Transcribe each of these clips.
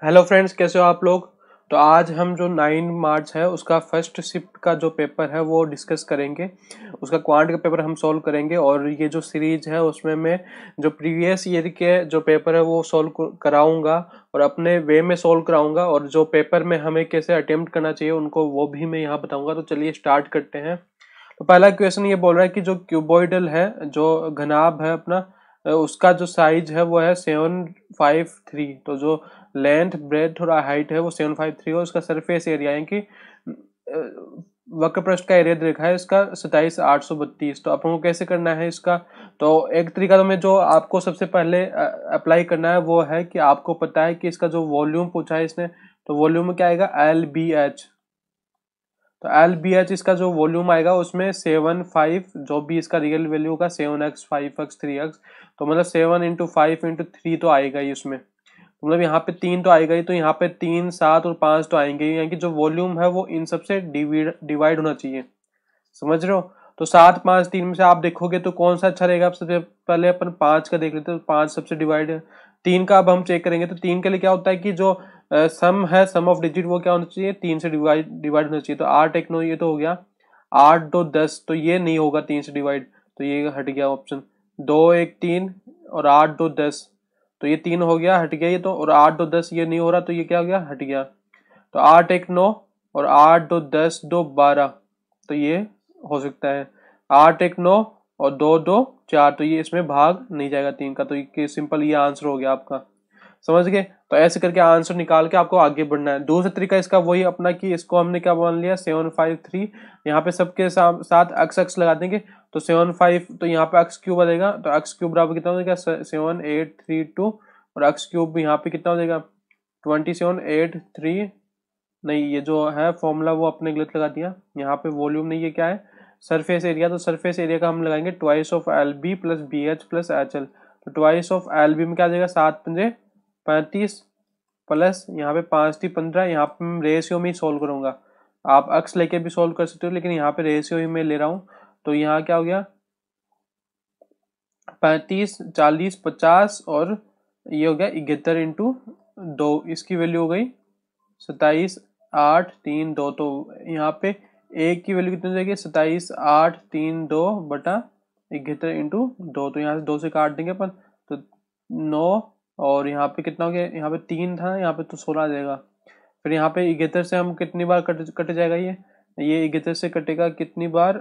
Hello friends, कैसे हो आप लोग। तो आज हम जो 9 मार्च है उसका फर्स्ट शिफ्ट का जो पेपर है वो डिस्कस करेंगे। उसका क्वांट का पेपर हम सॉल्व करेंगे और ये जो सीरीज है उसमें मैं जो प्रीवियस ईयर के जो पेपर है वो सॉल्व कराऊंगा और अपने वे में सॉल्व कराऊंगा, और जो पेपर में हमें कैसे अटेम्प्ट करना चाहिए उनको वो भी मैं यहाँ बताऊंगा। तो चलिए स्टार्ट करते हैं। तो पहला क्वेश्चन ये बोल रहा है कि जो क्यूबॉइडल है, जो घनाभ है अपना, उसका जो साइज है वो है 753। तो जो लेंथ ब्रेथ और हाइट है वो 753 और उसका सरफेस एरिया यानी कि वक्र पृष्ठ का एरिया देखा है इसका 27,832। तो अपन को कैसे करना है इसका। तो एक तरीका तो मैं जो आपको सबसे पहले अप्लाई करना है वो है कि आपको पता है कि इसका जो वॉल्यूम पूछा है इसने, तो वॉल्यूम में क्या आएगा, LBH। तो LBH इसका जो वॉल्यूम आएगा उसमें 7,5, जो भी इसका रियल वैल्यू होगा 7x 5x 3x, तो मतलब 7 इंटू 5 इंटू 3 तो आएगा ही उसमें। तो मतलब यहाँ पे 3 तो आएगा ही, तो यहाँ पे 3 7 और 5 तो आएंगे ही, यानी कि जो वॉल्यूम है वो इन सबसे डिवाइड होना चाहिए। समझ रहे हो। तो 7 5 3 में से आप देखोगे तो कौन सा अच्छा रहेगा। सबसे पहले अपन 5 का देख लेते हैं। तो 5 सबसे डिवाइड है। 3 का अब हम चेक करेंगे। तो 3 के लिए क्या होता है कि जो सम है, सम ऑफ डिजिट, वो क्या होना चाहिए, 3 से डिवाइड होना चाहिए। तो 8 1 9 ये तो हो गया, 8 2 10, तो ये नहीं होगा 3 से डिवाइड, तो ये हट गया ऑप्शन। 2 1 3 और 8 2 10, तो ये 3 हो गया, हट गया ये तो। और 8 2 10 ये नहीं हो रहा, तो ये क्या हो गया, हट गया। तो 8 1 9 और 8 2 10 2 12, तो ये हो सकता है। 8 1 9 और 2 2 4, तो ये इसमें भाग नहीं जाएगा 3 का, तो ये सिंपल ये आंसर हो गया आपका। समझ गए। तो ऐसे करके आंसर निकाल के आपको आगे बढ़ना है। दूसरा तरीका इसका वही अपना कि इसको हमने क्या मान लिया, 753। यहाँ पे सबके साथ अक्स अक्स लगा देंगे। तो 7 5, तो यहाँ पे अक्स क्यूब आ जाएगा। तो अक्स क्यूब बराबर कितना हो जाएगा, 7 8 3 2, और अक्स क्यूब यहाँ पे कितना हो जाएगा, 27 8 3। नहीं, ये जो है फॉर्मूला वो अपने गलत लगा दिया। यहाँ पे वॉल्यूम नहीं, ये क्या है, सरफेस एरिया। तो सरफेस एरिया का हम लगाएंगे twice of LB plus BH plus HL। तो ट्वाइस ऑफ LB में क्या आ जाएगा, 7 पंजे 35 प्लस यहाँ पे 5 3 15। यहाँ पे मैं रेशियो में ही सोल्व करूंगा। आप अक्स लेके भी सोल्व कर सकते हो, लेकिन यहाँ पे रेशियो ही मैं ले रहा हूँ। तो यहाँ क्या हो गया, 35 40 50 और ये हो गया 71 इंटू 2, इसकी वैल्यू हो गई 27 8 3 2। तो यहाँ पे एक की वैल्यू कितनी हो जाएगी, 27 8 3 2 बटा 71 इंटू 2। तो यहाँ से 2 से काट देंगे अपन, तो 9। और यहाँ पे कितना हो गया, यहाँ पे 3 था, यहाँ पे तो 16 आ जाएगा। फिर यहाँ पे 71 से हम कितनी बार कट जाएगा, ये 71 से कटेगा कितनी बार,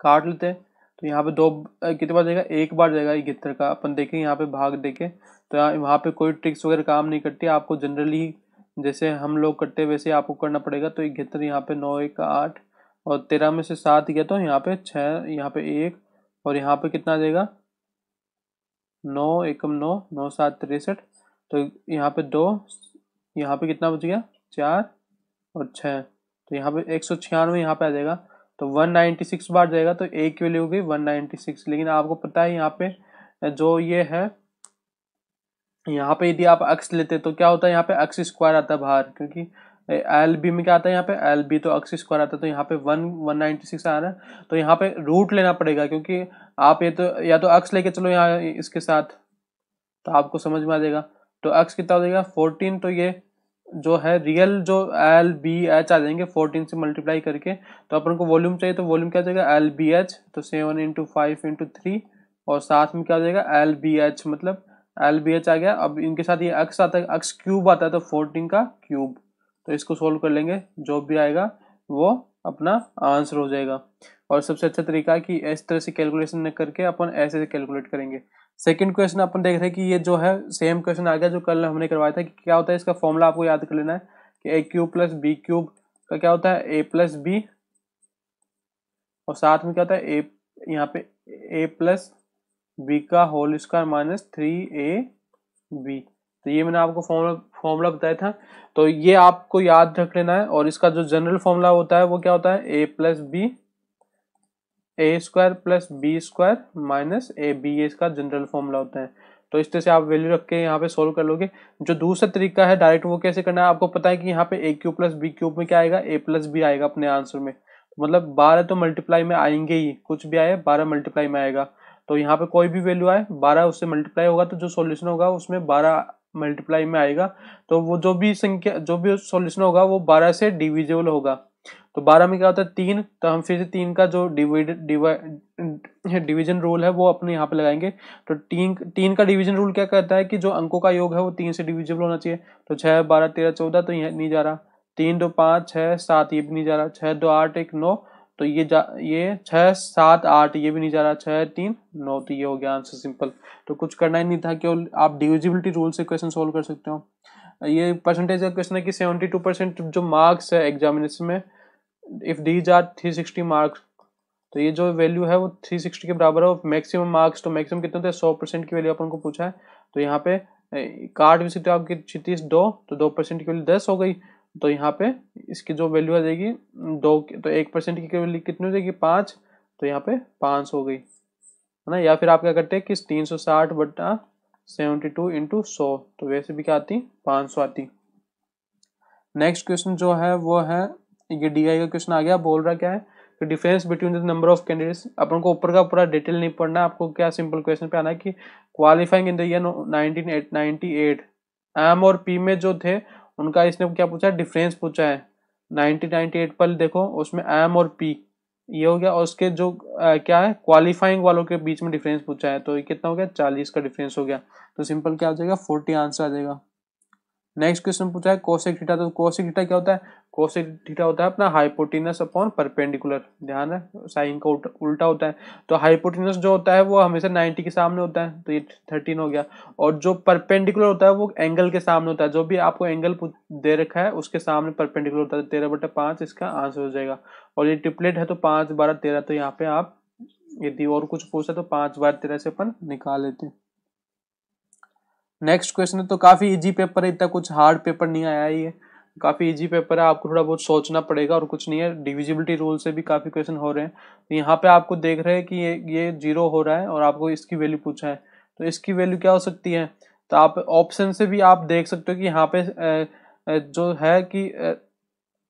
काट लेते हैं। तो यहाँ पे दो कितनी बार जाएगा, एक बार जाएगा 71 का। अपन देखें यहाँ पे भाग देखें, तो यहाँ वहाँ पे कोई ट्रिक्स वगैरह काम नहीं करती। आपको जनरली जैसे हम लोग करते हैं वैसे आपको करना पड़ेगा। तो 71 यहाँ पे 9 1 8, और 13 में से 7 गया तो यहाँ पे 6, यहाँ पे 1, और यहाँ पे कितना आ जाएगा, 9 एकम 9 9 7 63। तो यहाँ पे 2, यहाँ पे कितना बच गया, 4 और 6। तो यहाँ पे 196 यहाँ पे आ जाएगा। तो 196 बार जाएगा, तो एक की वैल्यू हो गई 196। लेकिन आपको पता है यहाँ पे जो ये है, यहाँ पे यदि आप अक्स लेते तो क्या होता है, यहाँ पे अक्स स्क्वायर आता है बाहर, क्योंकि LB में क्या आता है, यहाँ पे LB तो अक्स स्क्वायर आता है। तो यहाँ पे 196 आ रहा है, तो यहाँ पे रूट लेना पड़ेगा, क्योंकि आप ये तो या तो अक्स लेके चलो यहाँ इसके साथ, तो आपको समझ में आ जाएगा। तो अक्स कितना हो जाएगा 14। तो ये जो है रियल जो LBH आ जाएंगे 14 से मल्टीप्लाई करके। तो अपन को वॉल्यूम चाहिए, तो वॉल्यूम क्या आ जाएगा, LBH। तो 7 इंटू 5 इंटू 3, और साथ में क्या आ जाएगा, LBH, मतलब LBH आ गया। अब इनके साथ ये अक्स आता है, अक्स क्यूब आता है, तो 14 का क्यूब। तो इसको सोल्व कर लेंगे, जो भी आएगा वो अपना आंसर हो जाएगा। और सबसे अच्छा तरीका है कि इस तरह से कैलकुलेशन न करके अपन ऐसे से कैलकुलेट करेंगे। सेकंड क्वेश्चन अपन देख रहे हैं कि ये जो है सेम क्वेश्चन आ गया जो कल हमने करवाया था। कि क्या होता है इसका फॉर्मूला, आपको याद कर लेना है कि ए क्यूब प्लस बी क्यूब का क्या होता है, ए प्लस बी, और साथ में क्या होता है, ए यहाँ पे ए प्लस बी का होल स्क्वायर माइनस 3ab। तो ये मैंने आपको फॉर्मूला बताया था, तो ये आपको याद रख लेना है। और इसका जो जनरल फॉर्मूला होता है वो क्या होता है, A plus B A square plus B square minus A B, ये इसका जनरल फॉर्मूला होता है। तो इस तरह से आप वैल्यू रख के यहाँ पे सोल्व कर लोगे। जो दूसरा तरीका है डायरेक्ट, वो कैसे करना है, आपको पता है कि यहाँ पे ए क्यूब प्लस बी क्यूब में क्या आएगा, ए प्लस बी आएगा अपने आंसर में। मतलब 12 तो मल्टीप्लाई में आएंगे ही, कुछ भी आए 12 मल्टीप्लाई में आएगा। तो यहाँ पे कोई भी वैल्यू आए 12 उससे मल्टीप्लाई होगा, तो जो सोल्यूशन होगा उसमें 12 मल्टीप्लाई में आएगा, तो वो जो भी संख्या, जो भी सॉल्यूशन होगा वो 12 से डिविजिबल होगा। तो 12 में क्या होता है 3, तो हम फिर से 3 का जो डिवीजन रूल है वो अपने यहाँ पे लगाएंगे। तो 3 का डिवीजन रूल क्या कहता है कि जो अंकों का योग है वो 3 से डिविजिबल होना चाहिए। तो 6 12 13 14 तो ये नहीं जा रहा, 3 2 5 6 7 ये भी नहीं जा रहा, 6 2 8 1 9 तो ये 6 7 8 ये भी नहीं जा रहा, 6 3 9 तो ये हो गया आंसर सिंपल। तो कुछ करना ही नहीं था, केवल आप डिविजिबिलिटी रूल से क्वेश्चन सोल्व कर सकते हो। ये परसेंटेज का क्वेश्चन है कि 72% जो मार्क्स है एग्जामिनेशन में, इफ दीज आर 360 मार्क्स, तो ये जो वैल्यू है वो 360 के बराबर है। मैक्सिमम मार्क्स, तो मैक्सिमम कितने थे 100% की वैल्यू अपन को पूछा है। तो यहाँ पे काट भी सकते हो आपकी 36 2, तो 2% की वैल्यू 10 हो गई। तो यहाँ पे इसकी जो वैल्यू आ जाएगी 2, तो 1% की वैल्यू कितनी हो जाएगी 5, तो यहाँ पे 5 हो गई, है ना। या फिर आप क्या करते हैं कि 360/72 × 100, तो वैसे भी क्या आती 500 आती। नेक्स्ट क्वेश्चन जो है वो है, ये DI का क्वेश्चन आ गया। बोल रहा क्या है कि difference between the number of candidates. अपन को ऊपर का पूरा डिटेल नहीं पढ़ना, आपको क्या सिंपल क्वेश्चन पे आना है कि qualifying in the year 1998 M और पी में जो थे उनका इसने क्या पूछा है, डिफरेंस पूछा है। 1998 पर देखो उसमें एम और पी ये हो गया, और उसके जो क्या है क्वालिफाइंग वालों के बीच में डिफरेंस पूछा है, तो ये कितना हो गया 40 का डिफरेंस हो गया। तो सिंपल क्या आ जाएगा 40 आंसर आ जाएगा। नेक्स्ट क्वेश्चन पूछा है कोसेक थीटा। तो कोसेक थीटा क्या होता है, कोसेक थीटा होता है अपना हाइपोटेनस अपॉन परपेंडिकुलर। ध्यान है साइन का उल्टा होता है। तो हाइपोटेनस जो होता है वो हमेशा 90 के सामने होता है, तो ये 13 हो गया। और जो परपेंडिकुलर होता है वो एंगल के सामने होता है, जो भी आपको एंगल दे रखा है उसके सामने परपेंडिकुलर होता है। 13/5 इसका आंसर हो जाएगा। और ये ट्रिपलेट है तो 5 12 13, तो यहाँ पे आप यदि और कुछ पूछा तो 5 12 13 से अपन निकाल लेते हैं। नेक्स्ट क्वेश्चन है, तो काफी इजी पेपर है, इतना कुछ हार्ड पेपर नहीं आया है, ये काफी इजी पेपर है, आपको थोड़ा बहुत सोचना पड़ेगा और कुछ नहीं है। डिविजिबिलिटी रूल से भी काफी क्वेश्चन हो रहे हैं। तो यहाँ पे आपको देख रहे हैं कि ये 0 हो रहा है और आपको इसकी वैल्यू पूछा है, तो इसकी वैल्यू क्या हो सकती है। तो आप ऑप्शन से भी आप देख सकते हो कि यहाँ पे जो है कि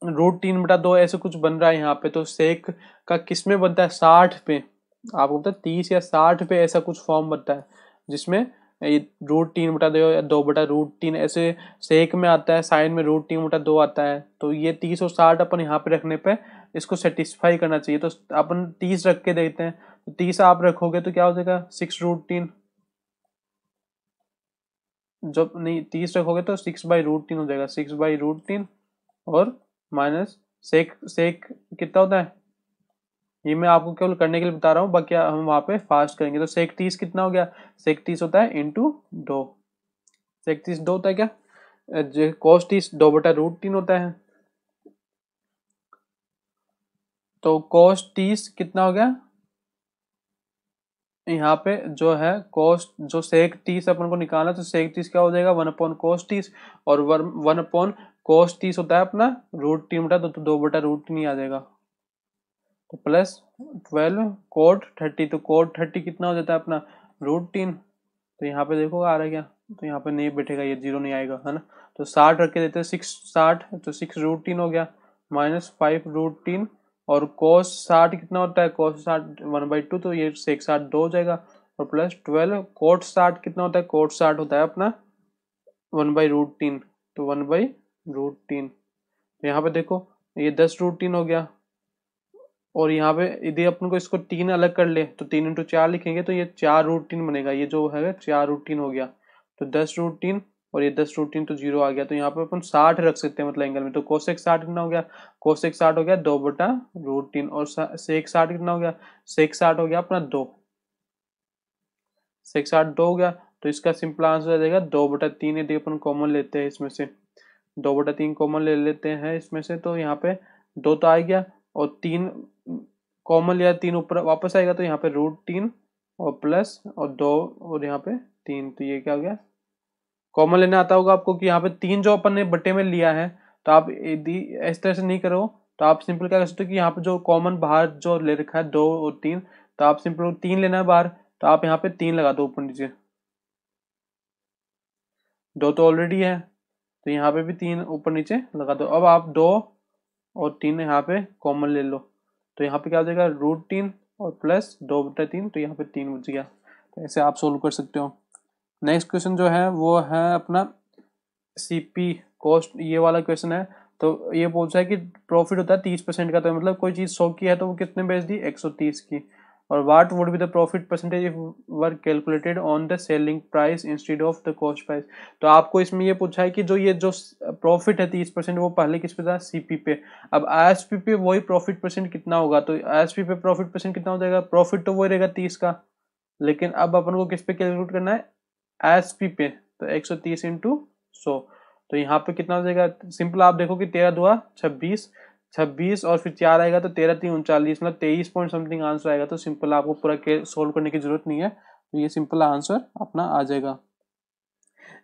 √3/2 ऐसे कुछ बन रहा है यहाँ पे। तो सेक का किस में बनता है 60 पे, आपको पता है 30 या 60 पे ऐसा कुछ फॉर्म बनता है, जिसमें ये √3/2 या 2/√3 ऐसे सेक में आता है, साइन में √3/2 आता है। तो ये 30 और 60 अपन यहाँ पे रखने पे इसको सेटिस्फाई करना चाहिए। तो अपन 30 रख के देखते हैं, तो 30 आप रखोगे तो क्या हो जाएगा 6√3, जब नहीं 30 रखोगे तो 6/√3 हो जाएगा, 6/√3 और माइनस सेक सेक कितना होता है, ये मैं आपको केवल करने के लिए बता रहा हूँ, बाकी हम वहां पे फास्ट करेंगे। तो सेक 30 कितना हो गया, सेक 30 होता है × 2, सेक 30 2 होता है क्या, cos 30 2/√3 होता है। तो cos 30 कितना हो गया, यहाँ पे जो है cos जो सेक 30 अपन को निकालना, तो सेक 30 क्या हो जाएगा 1/cos 30, और 1/cos 30 होता है अपना √3/2, तो 2/√3 आ जाएगा। तो प्लस 12 cot 30, तो cot 30 कितना हो जाता है अपना √3। तो यहाँ पे देखो आ रहा है क्या, तो यहाँ पे नहीं बैठेगा, ये 0 नहीं आएगा, है ना। तो 60 रख के देते हैं, 60 तो 6√3 हो गया, -5√3, और cos 60 कितना होता है, cos 60 1/2, तो ये sec 60 2 हो जाएगा, और प्लस 12 cot 60 कितना होता है, cot 60 होता है अपना 1/√3, तो 1/√3। तो यहाँ पे देखो ये 10√3 हो गया, और यहाँ पे यदि अपन को इसको 3 अलग कर ले तो 3 × 4 लिखेंगे, तो ये 4√3 बनेगा, ये जो है 4√3 हो गया। तो 10√3 और ये 10√3, तो 0 आ गया। तो यहाँ पे अपन 60 रख सकते हैं मतलब एंगल में। तो कोसेक 60 कितना हो गया, कोसेक 60 हो गया 2/√3, और सेक 60 कितना हो गया, सेक 60 हो गया अपना 2, सेक 60 2 हो गया। तो इसका सिंपल आंसर आ जाएगा 2/3। यदि अपन कॉमन लेते हैं इसमें से, 2/3 कॉमन ले लेते हैं इसमें से, तो यहाँ पे 2 तो आ गया, और 3 कॉमन लिया, 3 ऊपर वापस आएगा, तो यहाँ पे √3 और प्लस और 2 और यहाँ पे 3, तो ये क्या हो गया, कॉमन लेना आता होगा आपको कि यहाँ पे 3 जो अपन ने बट्टे में लिया है, तो आप यदि इस तरह से नहीं करो तो आप सिंपल क्या कर सकते हो कि यहाँ पे जो कॉमन बाहर जो ले रखा है 2 और 3, तो आप सिंपल 3 लेना है बाहर, तो आप यहाँ पे 3 लगा दो ऊपर नीचे, 2 तो ऑलरेडी है, तो यहाँ पे भी 3 ऊपर नीचे लगा दो। अब आप 2 और 3 यहाँ पे कॉमन ले लो, तो यहाँ पे क्या हो जाएगा √3 और प्लस 2/3, तो यहाँ पे 3 बच गया। तो ऐसे आप सोल्व कर सकते हो। नेक्स्ट क्वेश्चन जो है वो है अपना सीपी कॉस्ट, ये वाला क्वेश्चन है। तो ये पूछा है कि प्रॉफिट होता है 30% का, तो मतलब कोई चीज 100 की है तो वो कितने बेच दी, 130 की। और what would be the profit percentage if were calculated on the selling price instead of the cost price. तो आपको इसमें ये पूछा है कि जो ये जो प्रॉफिट है 30% वो पहले किस पे था, सीपी पे। अब आईएसपी पे वही प्रॉफिट परसेंट कितना होगा, तो आईएसपी पे प्रॉफिट परसेंट कितना हो जाएगा, प्रॉफिट तो वही रहेगा 30 का, लेकिन अब अपन को किस पे कैलकुलेट करना है, एसपी पे। तो 130 इंटू 100, तो यहाँ पे कितना हो जाएगा, सिंपल आप देखो कि 13 दुआ 26, 26 और फिर 4 आएगा तो 13 3 39, मतलब 23 पॉइंट समथिंग आंसर आएगा। तो सिंपल आपको पूरा सोल्व करने की जरूरत नहीं है, तो ये सिंपल आंसर अपना आ जाएगा।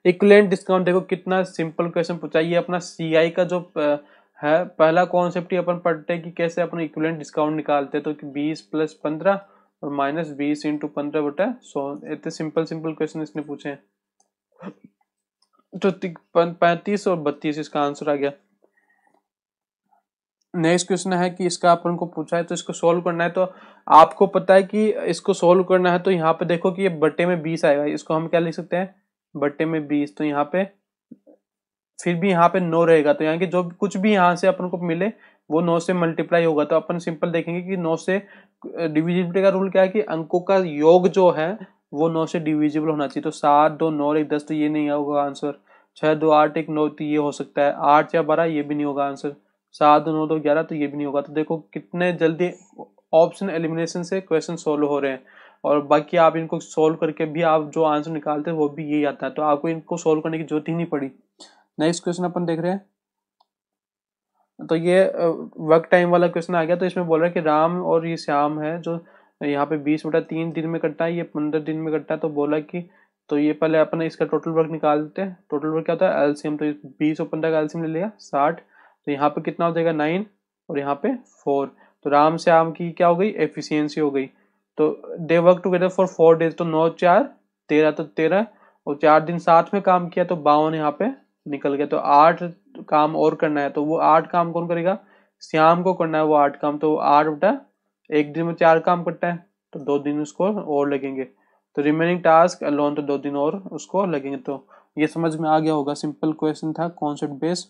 इक्विवेलेंट डिस्काउंट देखो कितना सिंपल क्वेश्चन पूछा, ये अपना सीआई का जो है पहला कॉन्सेप्ट ही अपन पढ़ते हैं कि कैसे अपन इक्विवेलेंट डिस्काउंट निकालते हैं। तो 20 + 15 और -20 × 15/100, इतने सिंपल सिंपल क्वेश्चन इसने पूछे हैं। तो 35 और 32 इसका आंसर आ गया। नेक्स्ट क्वेश्चन है कि इसका अपन को पूछा है तो इसको सोल्व करना है। तो आपको पता है कि इसको सोल्व करना है, तो यहाँ पे देखो कि ये बट्टे में 20 आएगा, इसको हम क्या लिख सकते हैं, बट्टे में 20। तो यहाँ पे फिर भी यहाँ पे 9 रहेगा, तो यहाँ की जो कुछ भी यहाँ से अपन को मिले वो 9 से मल्टीप्लाई होगा। तो अपन सिंपल देखेंगे कि 9 से डिविजिबिलिटी का रूल क्या है कि अंकों का योग जो है वो 9 से डिविजिबल होना चाहिए। तो 7 2 9 1 10, तो ये नहीं होगा आंसर। 6 2 8 1 9, तो ये हो सकता है। 8 या 12, ये भी नहीं होगा आंसर। 7 2 9 2 11, तो ये भी नहीं होगा। तो देखो कितने जल्दी ऑप्शन एलिमिनेशन से क्वेश्चन सोल्व हो रहे हैं, और बाकी आप इनको सोल्व करके भी आप जो आंसर निकालते हैं वो भी यही आता है, तो आपको इनको सोल्व करने की जरूरत ही नहीं पड़ी। नेक्स्ट क्वेश्चन अपन देख रहे हैं, तो ये वर्क टाइम वाला क्वेश्चन आ गया। तो इसमें बोल रहा है कि राम और ये श्याम है जो यहाँ पे 20/3 दिन में कटता है, ये 15 दिन में कटता है। तो बोला कि तो ये पहले अपन इसका टोटल वर्क निकाल देते हैं। टोटल वर्क क्या होता है, एलसीएम। तो 20 और 15 का एलसीएम ले लिया 60, तो यहाँ पे कितना हो जाएगा 9 और यहाँ पे 4। तो राम श्याम की क्या हो गई, एफिशिएंसी हो गई। तो they work together for 4 days, तो 9 4 13, तो 13 और 4 दिन साथ में काम किया तो 52 यहाँ पे निकल गया। तो 8 काम और करना है, तो वो 8 काम कौन करेगा, श्याम को करना है वो 8 काम। तो 8/1 दिन में 4 काम करता है, तो 2 दिन उसको और लगेंगे। तो रिमेनिंग टास्क अलोन, तो 2 दिन और उसको लगेंगे। तो ये समझ में आ गया होगा, सिंपल क्वेश्चन था कॉन्सेप्ट बेस्ड।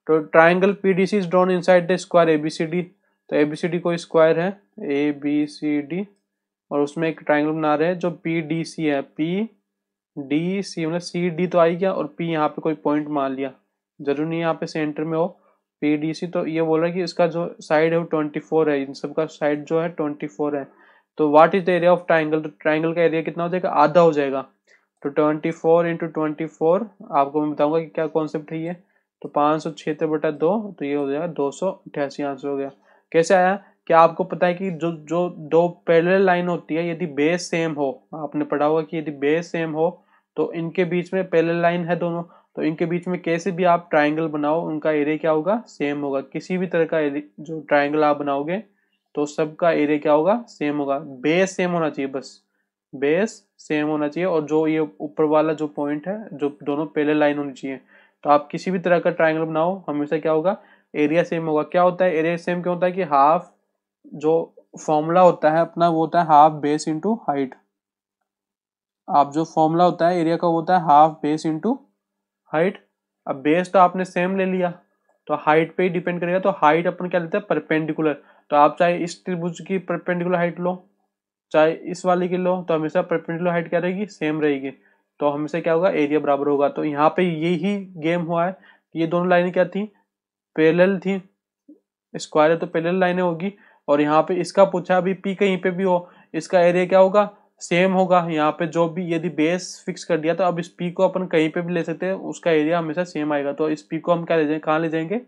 तो triangle PDC is drawn inside the square ABCD. तो एबीसीडी कोई स्क्वायर है एबीसीडी, और उसमें एक ट्राइंगल बना रहे हैं जो पीडीसी है। पीडीसी मतलब सी डी तो आई गया, और पी यहाँ पे कोई पॉइंट मान लिया, जरूरी नहीं यहाँ पे सेंटर में हो। पीडीसी, तो ये बोल रहा है कि इसका जो साइड है वो 24 है, इन सब का साइड जो है 24 है। तो what is the area of triangle, तो ट्राइंगल का एरिया कितना हो जाएगा, आधा हो जाएगा। तो 24 × 24 आपको मैं बताऊंगा कि क्या कॉन्सेप्ट है ये। तो 576/2, तो ये हो जाएगा 288 आंसर हो गया। कैसे आया, क्या आपको पता है कि जो जो दो पैरेलल लाइन होती है, यदि बेस सेम हो, आपने पढ़ा होगा कि यदि बेस सेम हो तो इनके बीच में पैरेलल लाइन है दोनों, तो इनके बीच में कैसे भी आप ट्राइंगल बनाओ उनका एरिया क्या होगा, सेम होगा। किसी भी तरह का जो ट्राइंगल आप बनाओगे तो सबका एरिया क्या होगा, सेम होगा। बेस सेम होना चाहिए, बस बेस सेम होना चाहिए, और जो ये ऊपर वाला जो पॉइंट है जो दोनों पैरेलल लाइन होनी चाहिए। तो आप किसी भी तरह का ट्राइंगल बनाओ हमेशा क्या होगा, एरिया सेम होगा। क्या होता है एरिया सेम, क्यों होता है कि हाफ जो फॉर्मूला होता है अपना वो होता है हाफ बेस इंटू हाइट। आप जो फॉर्मूला होता है एरिया का वो होता है हाफ बेस इंटू हाइट। अब बेस तो आपने सेम ले लिया, तो हाइट पे ही डिपेंड करेगा। तो हाइट अपन क्या लेते हैं, परपेंडिकुलर। तो आप चाहे इस त्रिभुज की परपेंडिकुलर हाइट लो, चाहे इस वाली की लो, तो हमेशा परपेंडिकुलर हाइट क्या रहेगी, सेम रहेगी। तो हमेशा क्या होगा, एरिया बराबर होगा। तो यहाँ पे यही गेम हुआ है, ये दोनों लाइनें क्या थी, पैरेलल थी। स्क्वायर है तो पैरेलल लाइनें होगी। और यहाँ पे इसका पूछा अभी पी कहीं पे भी हो, इसका एरिया क्या होगा, सेम होगा। यहाँ पे जो भी यदि बेस फिक्स कर दिया तो अब इस पी को अपन कहीं पे भी ले सकते हैं, उसका एरिया हमेशा सेम आएगा। तो इस पी को हम क्या ले जाएंगे, कहाँ ले जाएंगे,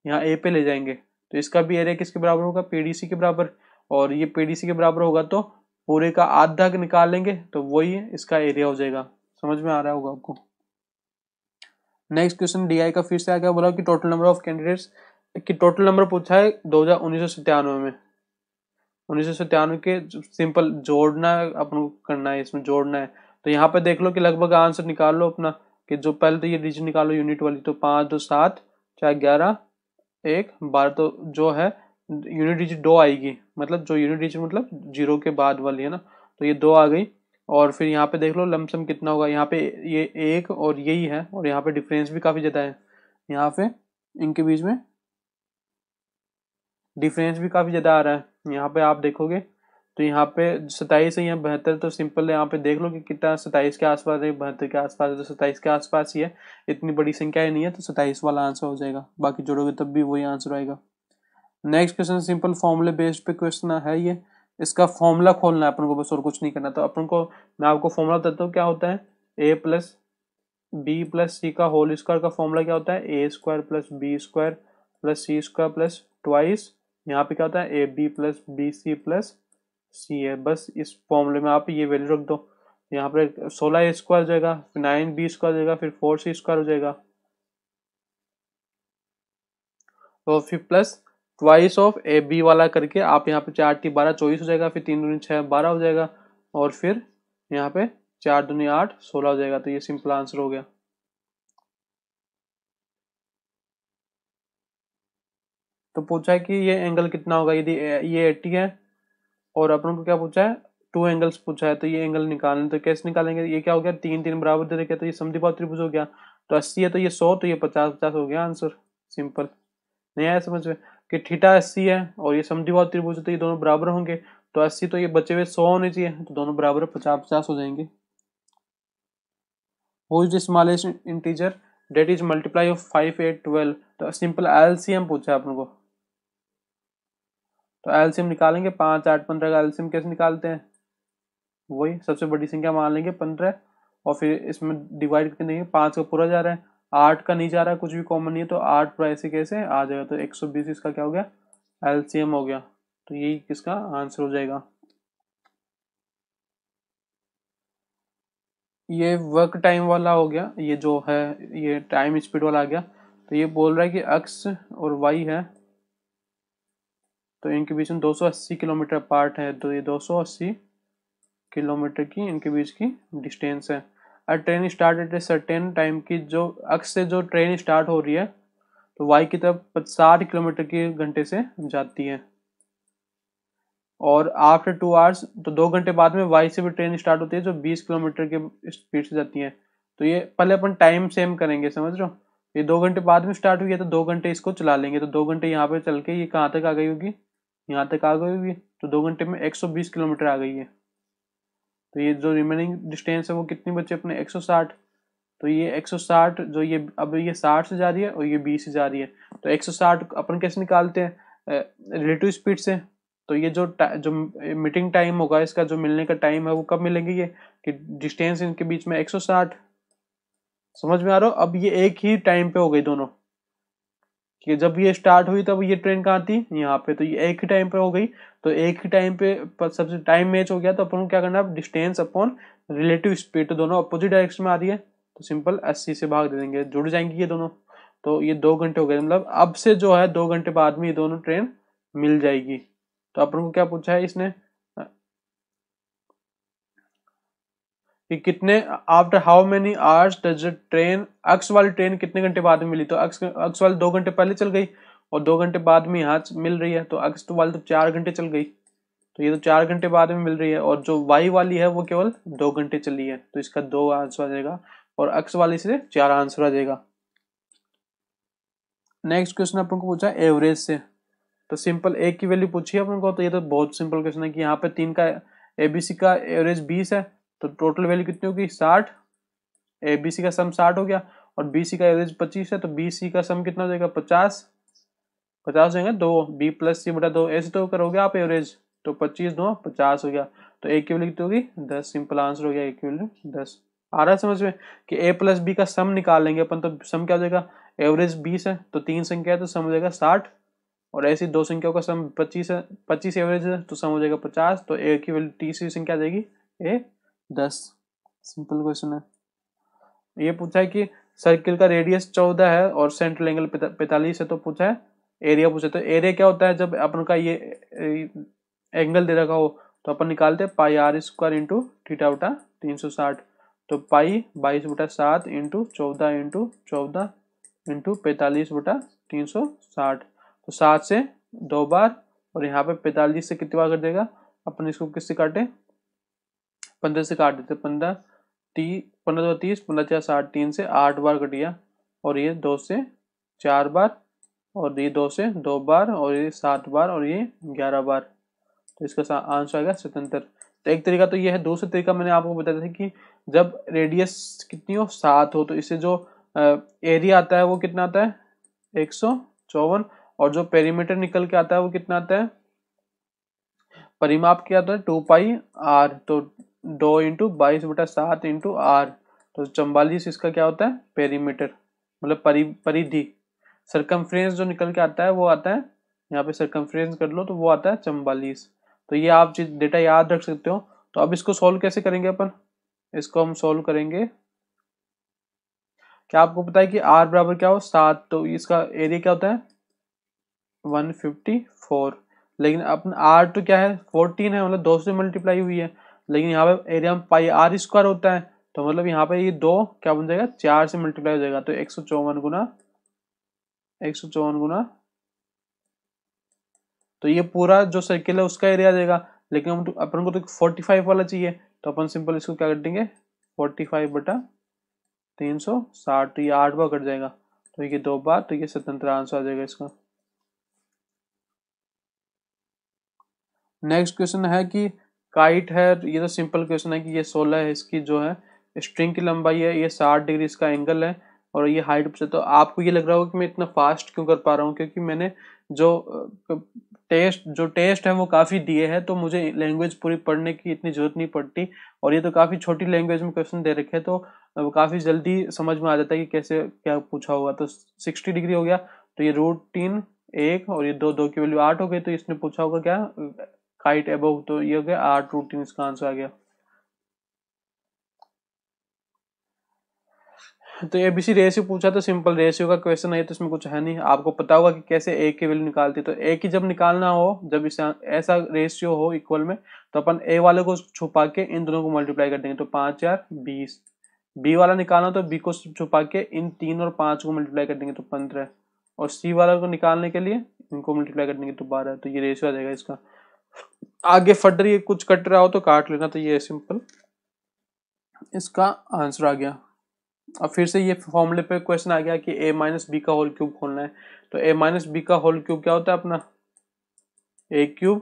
यहाँ ए पे ले जाएंगे। तो इसका भी एरिया किसके बराबर होगा, पीडीसी के बराबर। और ये पीडीसी के बराबर होगा तो पूरे का आधा निकाल लेंगे तो वही इसका एरिया हो जाएगा। समझ में आ रहा होगा आपको। नेक्स्ट क्वेश्चन डीआई का फिर से आ गया, बोला कि टोटल नंबर ऑफ कैंडिडेट्स की टोटल नंबर पूछा है 1997 में। 1997 के सिंपल जोड़ना अपन को करना है, इसमें जोड़ना है। तो यहाँ पे देख लो कि लगभग आंसर निकाल लो अपना, कि जो पहले तो ये डिजिट निकालो यूनिट वाली। तो 5 2 7 4 11 1 12, तो जो है यूनिट डिजिट 2 आएगी, मतलब जो यूनिट डिजिट मतलब जीरो के बाद वाली है ना, तो ये 2 आ गई। और फिर यहाँ पे देख लो लमसम कितना होगा, यहाँ पे ये एक और यही है, और यहाँ पे डिफरेंस भी काफ़ी ज़्यादा है, यहाँ पे इनके बीच में डिफरेंस भी काफ़ी ज़्यादा आ रहा है। यहाँ पे आप देखोगे तो यहाँ पे 27 है, यहाँ 72, तो सिंपल है, यहाँ पे देख लो कि कितना 27 के आसपास है, 72 के आसपास है, तो 27 के आसपास ही है, इतनी बड़ी संख्या ही नहीं है, तो 27 वाला आंसर हो जाएगा, बाकी जोड़ोगे तब भी वही आंसर आएगा। नेक्स्ट क्वेश्चन सिंपल फॉर्मूले बेस्ड पे क्वेश्चन है ये, इसका फॉर्मूला खोलना है अपन को, बस और कुछ नहीं करना। तो अपन को मैं आपको फॉर्मूला बताता हूँ क्या होता है। A plus B plus C का होल स्क्वायर का फॉर्मूला क्या होता है, A square plus B square plus C square plus twice, यहाँ पे क्या होता है A B plus B C plus C है। बस इस फॉर्मूले में आप ये वैल्यू रख दो, यहाँ पर 16 ए स्क्वायर हो जाएगा, फिर 9 बी स्क्वायर हो जाएगा, फिर 4 सी स्क्वायर हो जाएगा, तो फिर plus twice of A B वाला करके आप यहाँ पे 4 टी 12 24 हो जाएगा, फिर 3 दूनी 6 12 हो जाएगा, और फिर यहाँ पे 4 दूनी 8 16 हो जाएगा। तो ये सिंपल आंसर हो गया। तो पूछा है कि ये एंगल कितना होगा, यदि ये 80 है और अपन को क्या पूछा है, टू एंगल्स पूछा है, तो ये एंगल निकालने, तो कैसे निकालेंगे, ये क्या हो गया, तीन तीन बराबर दे रखे, तो ये समद्विबाहु त्रिभुज हो गया। तो 80 है तो ये 100, तो ये 50 50 हो गया आंसर। सिंपल, नहीं आया समझ में कि थीटा 80 है और ये समद्विबाहु त्रिभुज है, तो ये दोनों बराबर होंगे, तो 80 तो ये बचे हुए 100 होने चाहिए, तो दोनों बराबर 50 50 हो जाएंगे। Who is the smallest integer that is multiply of 5 8 12, तो सिंपल एलसीएम पूछा है अपन को, तो एलसीएम निकालेंगे, 5 8 15 का एलसीएम कैसे निकालते हैं, वही सबसे बड़ी संख्या मान लेंगे 15, और फिर इसमें डिवाइड करके देंगे, 5 का पूरा जा रहा है, 8 का नहीं जा रहा है, कुछ भी कॉमन नहीं है, तो 8 पूरा ऐसे कैसे आ जाएगा, तो 120 इसका क्या हो गया, एलसीएम हो गया, तो यही किसका आंसर हो जाएगा। ये वर्क टाइम वाला हो गया, ये जो है ये टाइम स्पीड वाला आ गया। तो ये बोल रहा है कि एक्स और वाई है, तो इनके बीच में 280 किलोमीटर अपार्ट है, तो ये 280 किलोमीटर की इनके बीच की डिस्टेंस है। और train start at a certain time की, जो एक्स से जो ट्रेन स्टार्ट हो रही है तो वाई की तरफ 60 किलोमीटर की घंटे से जाती है, और आफ्टर 2 आवर्स, तो 2 घंटे बाद में वाई से भी ट्रेन स्टार्ट होती है जो 20 किलोमीटर के स्पीड से जाती है। तो ये पहले अपन टाइम सेम करेंगे, समझ रहे हो, ये 2 घंटे बाद में स्टार्ट हुई है, तो 2 घंटे इसको चला लेंगे, तो 2 घंटे यहाँ पे चल के ये कहाँ तक आ गई होगी, यहाँ तक आ गई होगी, तो 2 घंटे में 120 किलोमीटर आ गई है। तो ये जो रिमेनिंग डिस्टेंस है वो कितनी बची अपने 160, तो ये 160 जो ये अब ये 60 से जा रही है और ये 20 से जा रही है, तो 160 अपन कैसे निकालते हैं, रिलेटिव स्पीड से। तो ये जो मीटिंग टाइम होगा, इसका जो मिलने का टाइम है वो कब मिलेंगे, ये कि डिस्टेंस इनके बीच में 160, समझ में आ रहा हो। अब ये एक ही टाइम पे हो गई दोनों, कि जब ये स्टार्ट हुई तब ये ट्रेन कहाँ थी, यहाँ पे, तो ये एक ही टाइम पे हो गई, तो एक ही टाइम पे सबसे टाइम मैच हो गया, तो अपन को क्या करना है, डिस्टेंस अपॉन रिलेटिव स्पीड, तो दोनों अपोजिट डायरेक्शन में आ रही है, तो सिंपल 80 से भाग दे देंगे, जुड़ जाएंगी ये दोनों, तो ये 2 घंटे हो गए, मतलब अब से जो है 2 घंटे बाद में ये दोनों ट्रेन मिल जाएगी। तो अपन को क्या पूछा है इसने कि कितने after how many hours does train, अक्स वाली ट्रेन कितने घंटे बाद में मिली, तो अक्स वाली 2 घंटे पहले चल गई और 2 घंटे बाद में यहाँ मिल रही है, तो अक्स वाली तो 4 घंटे चल गई, तो ये तो 4 घंटे बाद में मिल रही है, और जो वाई वाली है वो केवल 2 घंटे चली है, तो इसका 2 आंसर आ जाएगा, और अक्स वाली से 4 आंसर आ जाएगा। नेक्स्ट क्वेश्चन अपन को पूछा एवरेज से, तो सिंपल एक की वैल्यू पूछी है अपन को, तो ये तो बहुत सिंपल क्वेश्चन है कि यहाँ पे 3 का एबीसी का एवरेज 20 है, तो टोटल वैल्यू कितनी होगी 60, एबीसी का सम 60 हो गया, और बीसी का एवरेज 25 है, तो बीसी का सम कितना हो जाएगा 50, 50 हो जाएगा 2 बी प्लस सी बटा 2, ऐसे तो करोगे आप एवरेज, तो 25 2 50 हो गया, तो ए की वैल्यू कितनी होगी 10, सिंपल आंसर हो गया ए की वैल्यू 10। आ रहा है समझ में कि ए प्लस बी का सम निकालेंगे अपन, तो सम क्या हो जाएगा, एवरेज 20 है तो 3 संख्या है तो सम हो जाएगा 60, और ऐसी 2 संख्याओं का सम 25 है, 25 एवरेज है तो सम हो जाएगा 50, तो ए की वैल्यू तीसरी संख्या आ जाएगी ए 10। सिंपल क्वेश्चन है। ये पूछा है कि सर्किल का रेडियस 14 है और सेंट्रल एंगल 45 है, तो पूछा है एरिया पूछा, तो एरिया क्या होता है, जब अपन का ये एंगल दे रखा हो तो अपन निकालते हैं पाई आर स्क्वायर इंटू थीटा बटा 360, तो पाई 22/7 इंटू 14 इंटू 45/360, तो 7 से 2 बार, और यहाँ पे 45 से कितनी बार कर देगा, अपन इसको किससे काटे 15 से काट देते, 15 तो 30, 15 4 60, 3 से 8 बार कट गया, और ये 2 से 4 बार, और ये 2 से 2 बार, और ये 7 बार, और ये 11 बार। तो इसका आंसर आ गया 77। तो एक तरीका तो ये है। दूसरा तरीका मैंने आपको बताया था कि जब रेडियस कितनी हो, 7 हो, तो इससे जो एरिया आता है वो कितना आता है, 154, और जो पेरीमीटर निकल के आता है वो कितना आता है, परिमाप क्या आता है, 2πr। तो 2 × 22/7 × r, तो 44 इसका क्या होता है, पेरीमीटर, मतलब परिधि। सरकमफ्रेंस जो निकल के आता है वो आता है, यहाँ पे सरकमफ्रेंस कर लो तो वो आता है 44। तो ये आप डेटा याद रख सकते हो। तो अब इसको सॉल्व कैसे करेंगे अपन, इसको हम सॉल्व करेंगे। क्या आपको पता है कि r बराबर क्या हो, 7, तो इसका एरिया क्या होता है 154। लेकिन अपन r तो क्या है 14 है, मतलब 2 से मल्टीप्लाई हुई है, लेकिन यहाँ पे एरिया में पाई r स्क्वायर होता है, तो मतलब यहाँ पे ये 2 क्या बन जाएगा, 4 से मल्टीप्लाई हो जाएगा। तो 154 गुना, तो ये पूरा जो सर्किल है उसका एरिया आ जाएगा। लेकिन हम अपन को तो 45 वाला चाहिए, तो अपन सिंपल इसको क्या कर देंगे, 45/360, तो ये 8 बार कट जाएगा, तो ये 2 बार, तो ये स्वतंत्र आंसर आ जाएगा इसका। नेक्स्ट क्वेश्चन है कि काइट है, ये तो सिंपल क्वेश्चन है कि ये 16 है, इसकी जो है स्ट्रिंग की लंबाई है, ये 60 डिग्री इसका एंगल है, और ये हाइट से। तो आपको ये लग रहा होगा कि मैं इतना फास्ट क्यों कर पा रहा हूँ, क्योंकि मैंने जो टेस्ट है वो काफ़ी दिए हैं, तो मुझे लैंग्वेज पूरी पढ़ने की इतनी ज़रूरत नहीं पड़ती, और ये तो काफ़ी छोटी लैंग्वेज में क्वेश्चन दे रखे हैं, तो वो काफ़ी जल्दी समझ में आ जाता है कि कैसे क्या पूछा होगा। तो 60 डिग्री हो गया, तो ये √3 1, और ये 2 की वैल्यू 8 हो गई, तो इसने पूछा होगा क्या, काइट अबव, तो ये हो गया 8√3, इसका आंसर आ गया। तो एबीसी रेशियो पूछा, तो सिंपल रेशियो का क्वेश्चन है, तो इसमें कुछ है नहीं। आपको पता होगा कि कैसे ए की वैल्यू निकालती, तो ए की जब निकालना हो, जब इस ऐसा रेशियो हो इक्वल में, तो अपन ए वाले को छुपा के इन दोनों को मल्टीप्लाई कर देंगे, तो 5 4 20। बी वाला निकालना, तो बी को छुपा के इन 3 और 5 को मल्टीप्लाई कर देंगे, तो 15। और सी वाला को निकालने के लिए इनको मल्टीप्लाई कर देंगे, तो 12। तो ये रेशियो आ जाएगा इसका। आगे फर्दर ये कुछ कट रहा हो तो काट लेना, तो ये सिंपल इसका आंसर आ गया। अब फिर से ये फॉर्मूले पे क्वेश्चन आ गया कि a-b का होल क्यूब खोलना है। तो a-b का होल क्यूब क्या होता है अपना, a³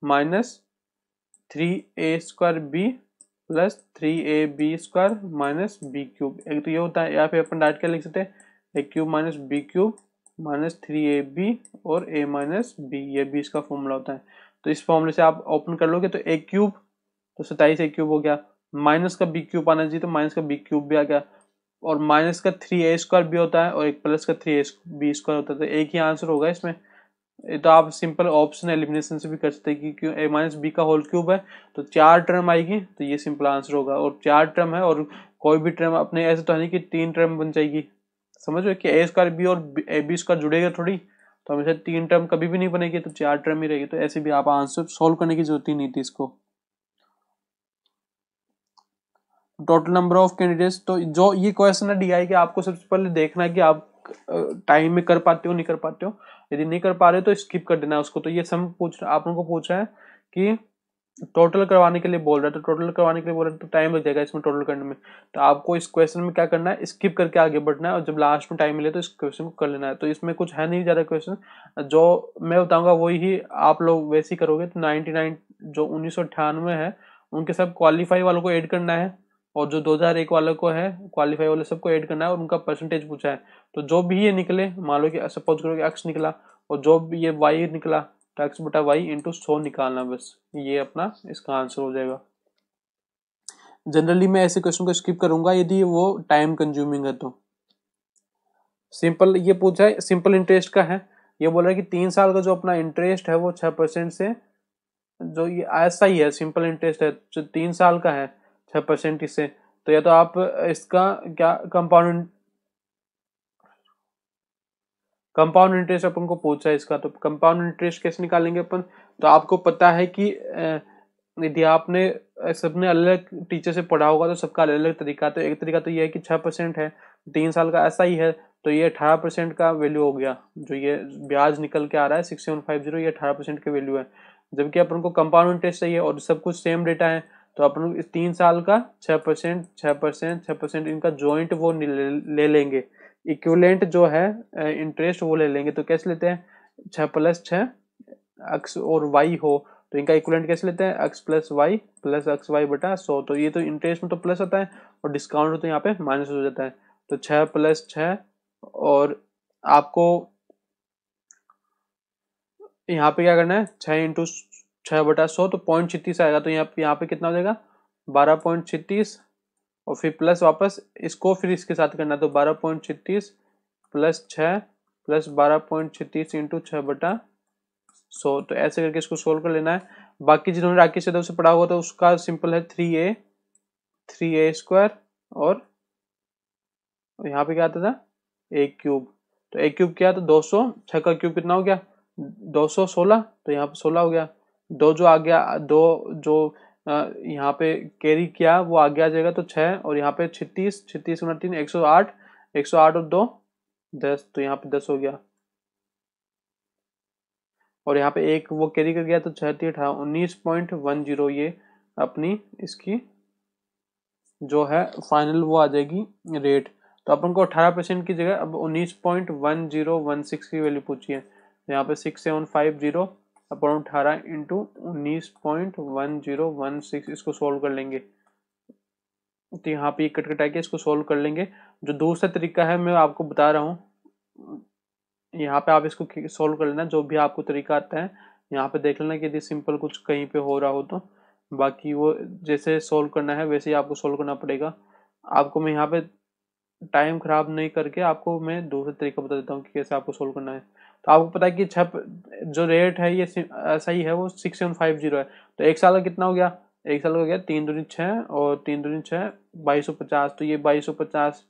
minus 3a² b + 3ab² - b³। एक तो ये होता है, या फिर अपन डायरेक्ट क्या लिख सकते हैं, a³ - b³ - 3ab और a-b, ये भी इसका फॉर्मूला होता है। तो इस फॉर्मूले से आप ओपन कर लोगे तो a³ तो 27 a³ हो गया, माइनस का b³ आना चाहिए, तो माइनस का b³ भी आ गया, और माइनस का 3a² भी होता है, और एक प्लस का 3ab² होता है, तो एक ही आंसर होगा इसमें। ये तो आप सिंपल ऑप्शन एलिमिनेशन से भी कर सकते हैं कि क्यों a-b का होल क्यूब है, तो 4 टर्म आएगी, तो ये सिंपल आंसर होगा। और 4 टर्म है, और कोई भी टर्म अपने ऐसे तो है नहीं कि 3 टर्म बन जाएगी, समझो कि a² b और ab² जुड़ेगा थोड़ी, तो हमेशा 3 टर्म कभी भी नहीं बनेगी, तो 4 टर्म ही रहेगी। तो ऐसे भी आप आंसर सोल्व करने की जरूरत ही नहीं थी इसको। टोटल नंबर ऑफ कैंडिडेट्स, तो जो ये क्वेश्चन है डीआई के, आपको सबसे पहले देखना है कि आप टाइम में कर पाते हो नहीं कर पाते हो। यदि नहीं कर पा रहे हो तो स्किप कर देना है उसको। तो ये सम आप लोगों को पूछ रहा है कि टोटल करवाने के लिए बोल रहा है, तो टोटल करवाने के लिए बोल रहा है, तो टाइम लग जाएगा इसमें टोटल करने में। तो आपको इस क्वेश्चन में क्या करना है, स्किप करके आगे बढ़ना है, और जब लास्ट में टाइम मिले तो इस क्वेश्चन को कर लेना है। तो इसमें कुछ है नहीं ज्यादा क्वेश्चन, जो मैं बताऊंगा वही आप लोग वैसे ही करोगे। तो 99 जो 1998 है उनके सब क्वालिफाई वालों को ऐड करना है, और जो 2001 वालों को है क्वालिफाई वाले सबको ऐड करना है, और उनका परसेंटेज पूछा है। तो जो भी ये निकले, मान लो कि सपोज करो कि x निकला, और जो भी ये y निकला, तो x/y × 100 निकालना, बस ये अपना इसका आंसर हो जाएगा। जनरली मैं ऐसे क्वेश्चन को स्किप करूंगा यदि वो टाइम कंज्यूमिंग है तो। सिंपल ये पूछा है, सिंपल इंटरेस्ट का है। ये बोल रहा है कि 3 साल का जो अपना इंटरेस्ट है वो 6% से, जो ये ऐसा ही है, सिंपल इंटरेस्ट है जो 3 साल का है 6% इससे। तो या तो आप इसका क्या कंपाउंड इंटरेस्ट अपन को पूछा है इसका, तो कंपाउंड इंटरेस्ट कैसे निकालेंगे अपन। तो आपको पता है कि यदि आपने सबने अलग टीचर से पढ़ा होगा तो सबका अलग अलग तरीका। तो एक तरीका तो ये है कि 6% है, 3 साल का ऐसा ही है, तो ये 18% का वैल्यू हो गया। जो ये ब्याज निकल के आ रहा है 6150, ये 18% की वैल्यू है। जबकि अपन को कंपाउंड इंटरेस्ट चाहिए और सब कुछ सेम डेटा है, तो अपन इस 3 साल का 6%, 6%, 6% इनका जॉइंट वो ले लेंगे, इक्विवेलेंट जो है इंटरेस्ट वो ले लेंगे। तो कैसे लेते हैं, 6+6 एक्स और वाई हो तो इनका इक्विवेलेंट कैसे लेते हैं, x+y+xy/100। तो ये तो इंटरेस्ट में तो प्लस आता है और डिस्काउंट हो तो यहाँ पे माइनस हो जाता है। तो 6+6 और आपको यहाँ पे क्या करना है, 6×6/100 तो 0.36 आएगा। तो यहाँ पे कितना हो जाएगा, 12.36 और फिर प्लस वापस इसको फिर इसके साथ करना है। तो 12.36 + 6 + 12.36 × 6/100। तो ऐसे करके इसको सोल्व कर लेना है। बाकी जिन्होंने राकेश यादव से पढ़ा हुआ तो उसका सिंपल है 3a² और यहाँ पे क्या आता था, a³। तो a³ क्या, तो 200, 6 का क्यूब कितना हो गया, 216। तो यहाँ पे 16 हो गया। दो जो आ गया, दो जो यहाँ पे कैरी किया वो आगे आ जाएगा। तो 6 और यहाँ पे 36, 36 × 3 108, 108 और 2 10। तो यहाँ पे 10 हो गया और यहाँ पे एक वो कैरी कर गया। तो 36 18 19.10 ये अपनी इसकी जो है फाइनल वो आ जाएगी रेट। तो अपन को 18% की जगह अब 19.1016 की वैल्यू पूछी है। यहाँ पे 6750 अपन 18 × 19.1016 इसको सोल्व कर लेंगे। तो यहाँ पे कट कटा के इसको सोल्व कर लेंगे। जो दूसरा तरीका है मैं आपको बता रहा हूँ, यहाँ पे आप इसको सोल्व कर लेना जो भी आपको तरीका आता है। यहाँ पे देख लेना कि यदि सिंपल कुछ कहीं पे हो रहा हो तो, बाकी वो जैसे सोल्व करना है वैसे ही आपको सोल्व करना पड़ेगा। आपको मैं यहाँ पे टाइम खराब नहीं करके आपको मैं दूसरा तरीका बता देता हूँ कि कैसे आपको सोल्व करना है। तो आपको पता है कि जो रेट है ये सही है वो 6750 है। तो एक साल का कितना हो गया, एक साल का हो गया 3 दूनी 6 और 3 दूनी 6 2250। तो ये 2250,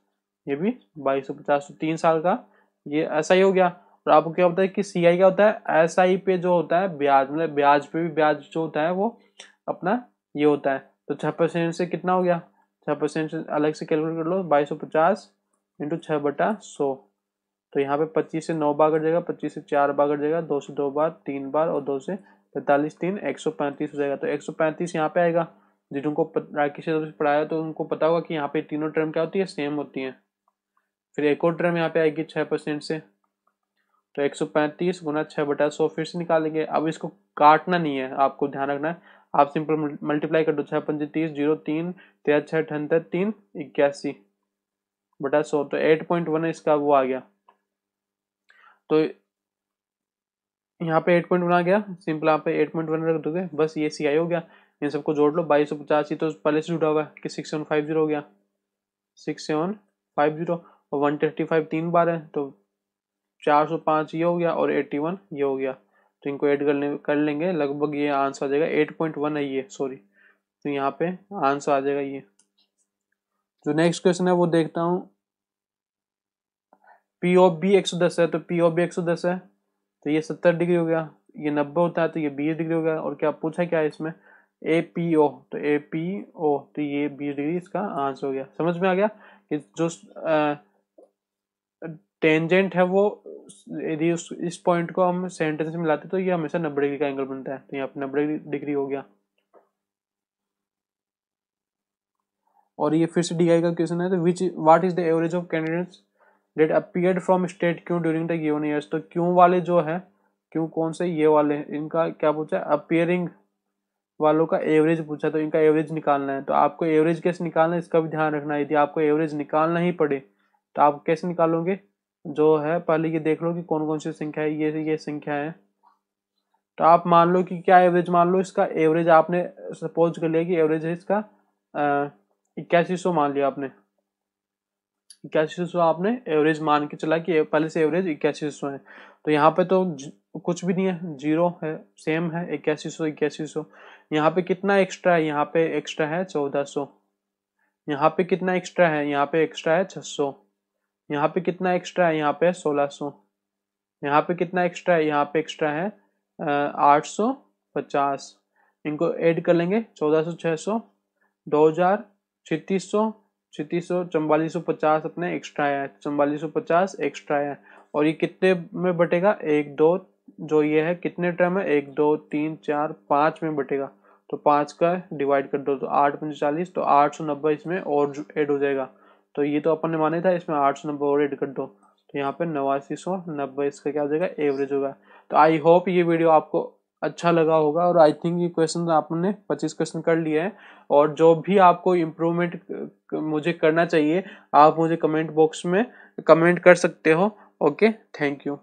ये भी 2250। तो 3 साल का ये ऐसा ही हो गया। और आपको क्या होता है कि CI क्या होता है, SI पे जो होता है ब्याज, मतलब ब्याज पे भी ब्याज जो होता है वो अपना ये होता है। तो 6% से कितना हो गया, 6% से अलग से कैलकुलेट कर लो, 2250 × 6/100। तो यहाँ पे 25 से 9 बार कट जाएगा, 25 से 4 बार कट जाएगा, 2 से 2 बार, 3 बार और 2 से 45 3 135 हो जाएगा। तो 135 यहाँ पे आएगा। जिनको राकेश यादव से पढ़ाया तो उनको पता होगा कि यहाँ पे तीनों टर्म क्या होती है, सेम होती है। फिर एक और टर्म यहाँ पे आएगी 6% से। तो 135 × 6/100 फिर से निकालेंगे। अब इसको काटना नहीं है, आपको ध्यान रखना है। आप सिंपल मल्टीप्लाई कर दो, 6 × 5 = 30, 0 3 13 6 78 3 81/100। तो 8.1 इसका वो आ गया। तो यहाँ पे 8.1 आ गया। सिंपल यहाँ पे 8.1 रख दोगे, बस ये CI हो गया। इन सबको जोड़ लो। 2250 तो पहले से जुड़ा हुआ है कि 6750 हो गया, 6750 और 135 3 बार है तो 405 ये हो गया और 81 ये हो गया। तो इनको ऐड कर लेंगे, लगभग ये आंसर आ जाएगा 8.1 है ये, सॉरी। तो यहाँ पे आंसर आ जाएगा ये। जो नेक्स्ट क्वेश्चन है वो देखता हूँ। POB 110 है, तो POB 110 है तो ये 70 डिग्री हो गया। ये 90 होता है तो ये 20 डिग्री हो गया। और क्या पूछा क्या है इसमें, APO, तो APO तो ये 20 डिग्री इसका आंसर हो गया। समझ में आ गया कि जो टेंजेंट है वो यदि इस पॉइंट को हम सेंटेंस में लाते तो ये हमेशा 90 डिग्री का एंगल बनता है। तो यहाँ पे 90 डिग्री हो गया। और ये फिर से DI का क्वेश्चन है। तो what is the average of candidates that appeared from state Q during the given years. तो क्यों वाले जो है, क्यों कौन से, ये वाले, इनका क्या पूछा, अपीयरिंग वालों का एवरेज पूछा। तो इनका एवरेज निकालना है। तो आपको एवरेज कैसे निकालना है इसका भी ध्यान रखना है। यदि आपको एवरेज निकालना ही पड़े तो आप कैसे निकालोगे, जो है पहले ये देख लो कि कौन कौन सी संख्या है। ये संख्या है। तो आप मान लो कि क्या एवरेज मान लो, इसका एवरेज आपने सपोज कर लिया कि एवरेज है इसका 8100 मान लिया आपने। 8100 आपने एवरेज मान के चला कि पहले से एवरेज 8100 है। तो यहाँ पे तो कुछ भी नहीं है, जीरो है, सेम है 8100 8100। यहाँ पे कितना एक्स्ट्रा है, यहाँ पे एक्स्ट्रा है 1400। यहाँ पे कितना एक्स्ट्रा है, यहाँ पे एक्स्ट्रा है 600। यहाँ पे कितना एक्स्ट्रा है, यहाँ पे 1600। यहाँ पे कितना एक्स्ट्रा है, यहाँ पे एक्स्ट्रा है 850। इनको ऐड कर लेंगे, 1400 600 2000 3600 3600 4450 अपने एक्स्ट्रा है, 4450 एक्स्ट्रा है। और ये कितने में बटेगा, 1 2, जो ये है कितने टर्म है, 1 2 3 4 5 में बटेगा। तो 5 का डिवाइड कर दो तो 8×5 = 40, तो 890 इसमें और ऐड हो जाएगा। तो ये तो अपन ने माना था, इसमें 890 और ऐड कर दो, तो यहाँ पे 8990 इसका क्या हो जाएगा, एवरेज होगा। तो आई होप ये वीडियो आपको अच्छा लगा होगा, और आई थिंक ये क्वेश्चन आपने 25 क्वेश्चन कर लिए हैं। और जो भी आपको इम्प्रूवमेंट मुझे करना चाहिए, आप मुझे कमेंट बॉक्स में कमेंट कर सकते हो। Okay, thank you.